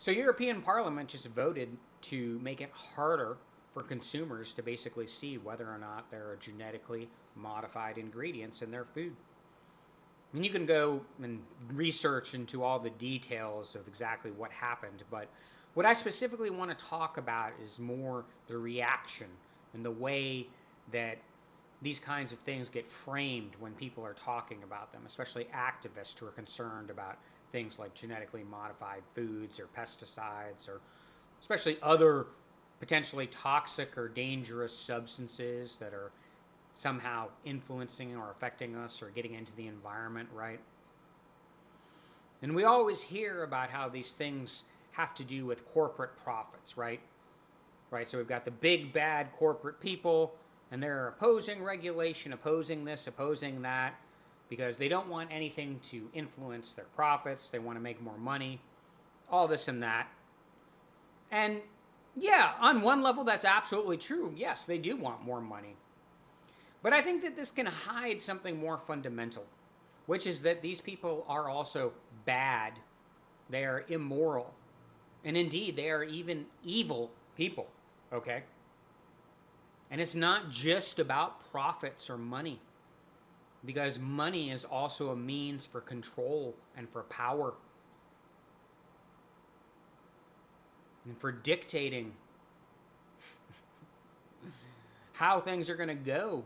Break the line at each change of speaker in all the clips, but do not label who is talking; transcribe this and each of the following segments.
So European Parliament just voted to make it harder for consumers to basically see whether or not there are genetically modified ingredients in their food. And you can go and research into all the details of exactly what happened, but what I specifically want to talk about is more the reaction and the way that these kinds of things get framed when people are talking about them, especially activists who are concerned about things like genetically modified foods or pesticides or especially other potentially toxic or dangerous substances that are somehow influencing or affecting us or getting into the environment, right? And we always hear about how these things have to do with corporate profits, right? Right, so we've got the big bad corporate people, and they're opposing regulation, opposing this, opposing that, because they don't want anything to influence their profits. They want to make more money, all this and that. And yeah, on one level, that's absolutely true. Yes, they do want more money. But I think that this can hide something more fundamental, which is that these people are also bad. They are immoral. And indeed, they are even evil people, okay? And it's not just about profits or money, because money is also a means for control and for power and for dictating how things are going to go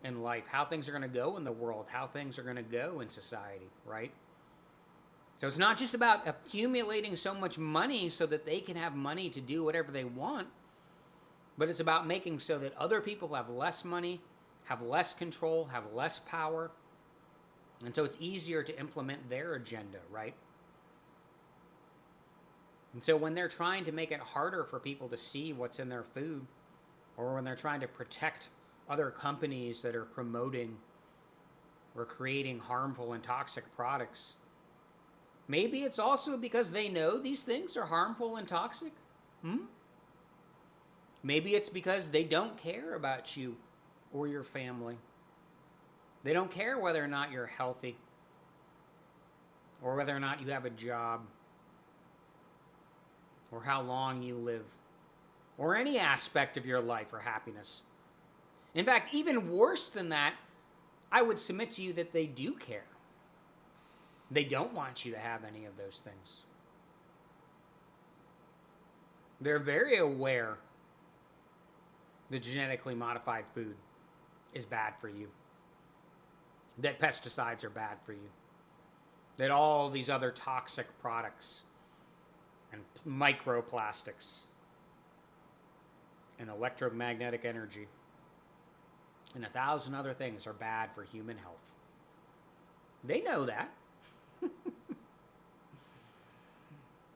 in life, how things are going to go in the world, how things are going to go in society, right? So it's not just about accumulating so much money so that they can have money to do whatever they want, but it's about making so that other people have less money, have less control, have less power, and so it's easier to implement their agenda, right? And so when they're trying to make it harder for people to see what's in their food, or when they're trying to protect other companies that are promoting or creating harmful and toxic products, maybe it's also because they know these things are harmful and toxic. Maybe it's because they don't care about you or your family. They don't care whether or not you're healthy or whether or not you have a job or how long you live or any aspect of your life or happiness. In fact, even worse than that, I would submit to you that they do care. They don't want you to have any of those things. They're very aware that genetically modified food is bad for you, that pesticides are bad for you, that all these other toxic products and microplastics and electromagnetic energy and 1,000 other things are bad for human health. They know that.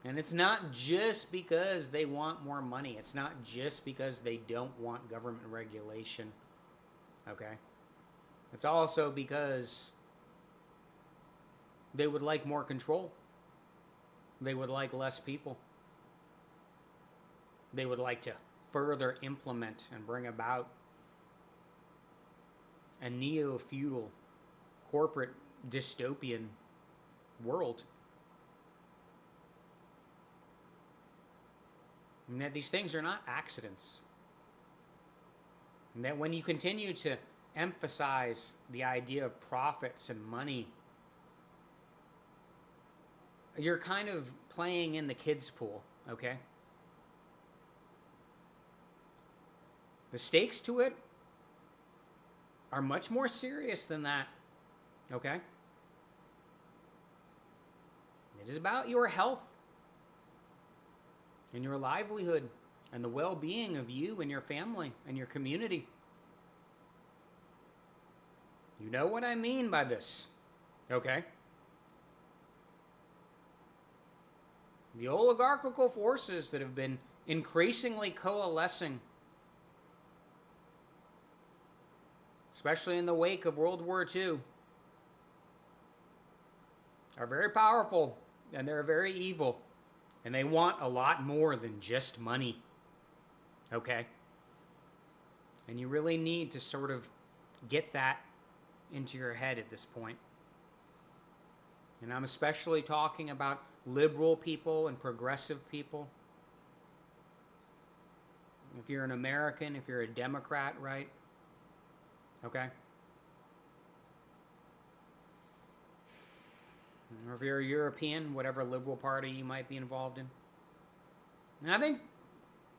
And it's not just because they want more money. It's not just because they don't want government regulation. Okay? It's also because they would like more control. They would like less people. They would like to further implement and bring about a neo-feudal corporate dystopian world. And that these things are not accidents. And that when you continue to emphasize the idea of profits and money, you're kind of playing in the kids' pool, okay? The stakes to it are much more serious than that, okay? It is about your health and your livelihood and the well-being of you and your family and your community. You know what I mean by this, okay? The oligarchical forces that have been increasingly coalescing, especially in the wake of World War II, are very powerful and they're very evil. And they want a lot more than just money. Okay? And you really need to sort of get that into your head at this point. And I'm especially talking about liberal people and progressive people. If you're an American, if you're a Democrat, right? Okay? Or if you're a European, whatever liberal party you might be involved in. And I think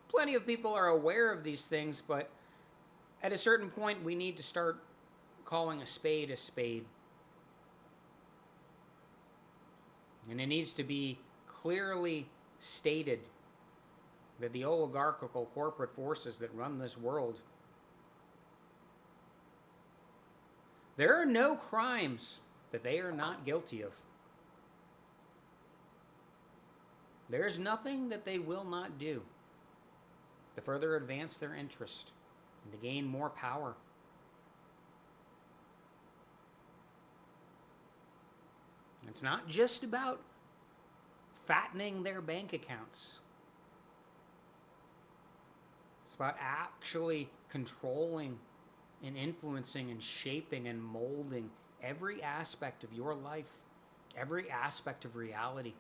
plenty of people are aware of these things, but at a certain point, we need to start calling a spade a spade. And it needs to be clearly stated that the oligarchical corporate forces that run this world, there are no crimes that they are not guilty of. There is nothing that they will not do to further advance their interest and to gain more power. It's not just about fattening their bank accounts. It's about actually controlling and influencing and shaping and molding every aspect of your life, every aspect of reality.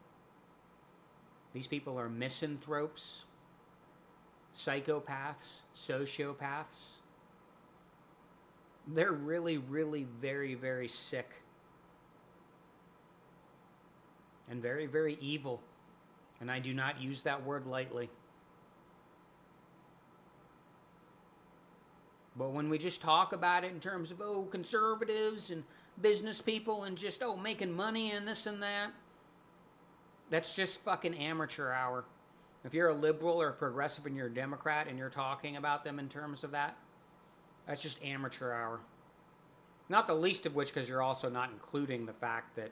These people are misanthropes, psychopaths, sociopaths. They're really, really very, very sick. And very, very evil. And I do not use that word lightly. But when we just talk about it in terms of, conservatives and business people and just, making money and this and that, that's just fucking amateur hour. If you're a liberal or a progressive and you're a Democrat and you're talking about them in terms of that, that's just amateur hour. Not the least of which because you're also not including the fact that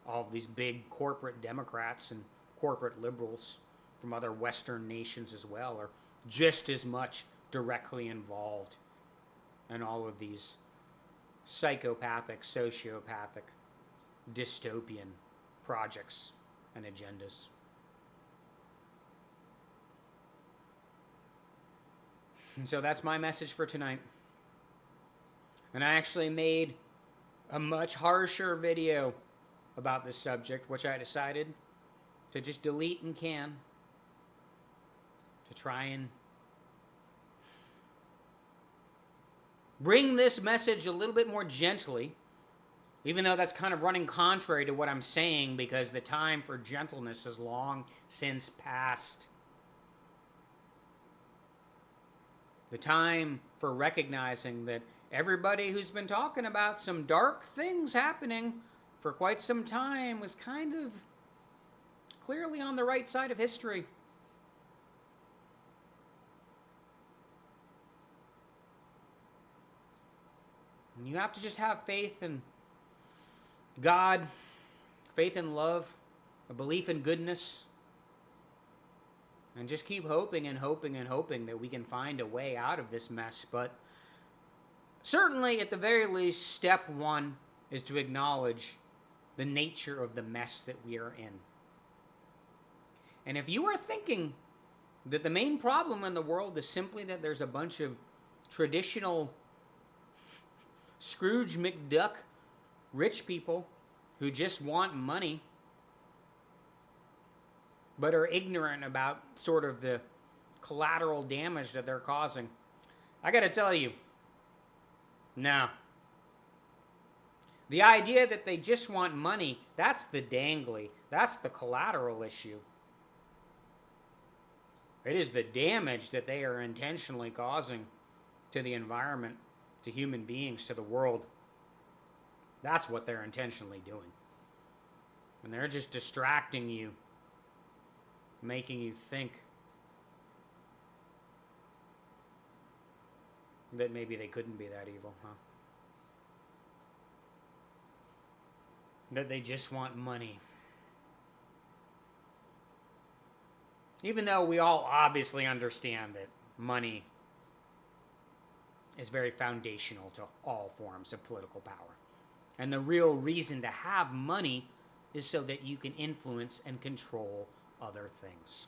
all of these big corporate Democrats and corporate liberals from other Western nations as well are just as much directly involved in all of these psychopathic, sociopathic, dystopian projects and agendas. And so that's my message for tonight. And I actually made a much harsher video about this subject, which I decided to just delete and can to try and bring this message a little bit more gently, even though that's kind of running contrary to what I'm saying because the time for gentleness has long since passed. The time for recognizing that everybody who's been talking about some dark things happening for quite some time was kind of clearly on the right side of history. And you have to just have faith in God, faith in love, a belief in goodness, and just keep hoping and hoping and hoping that we can find a way out of this mess. But certainly, at the very least, step one is to acknowledge the nature of the mess that we are in. And if you are thinking that the main problem in the world is simply that there's a bunch of traditional Scrooge McDuck rich people who just want money but are ignorant about sort of the collateral damage that they're causing, I gotta tell you, no. The idea that they just want money, that's the dangly, that's the collateral issue. It is the damage that they are intentionally causing to the environment, to human beings, to the world. That's what they're intentionally doing. And they're just distracting you, making you think that maybe they couldn't be that evil, huh? That they just want money. Even though we all obviously understand that money is very foundational to all forms of political power. And the real reason to have money is so that you can influence and control other things.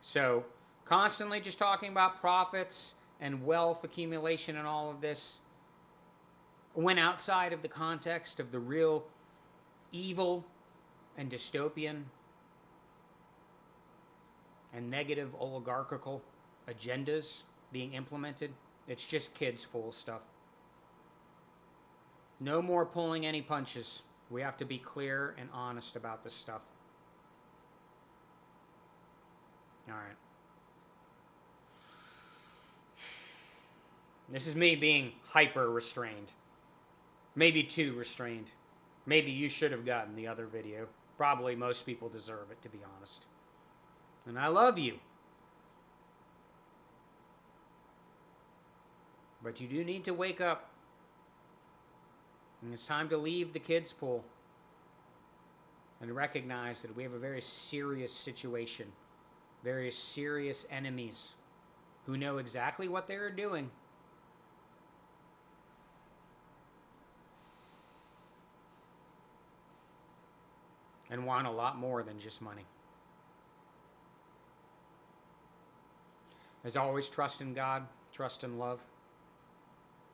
So, constantly just talking about profits and wealth accumulation and all of this went outside of the context of the real evil and dystopian and negative oligarchical agendas being implemented. It's just kids full of stuff. No more pulling any punches. We have to be clear and honest about this stuff. All right. This is me being hyper restrained. Maybe too restrained. Maybe you should have gotten the other video. Probably most people deserve it, to be honest. And I love you. But you do need to wake up. And it's time to leave the kids' pool and recognize that we have a very serious situation, very serious enemies who know exactly what they are doing. And want a lot more than just money. As always, trust in God, trust in love,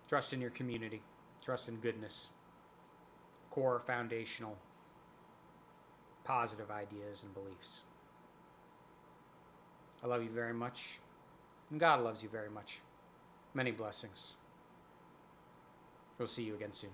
trust in your community, trust in goodness, core foundational positive ideas and beliefs. I love you very much, and God loves you very much. Many blessings. We'll see you again soon.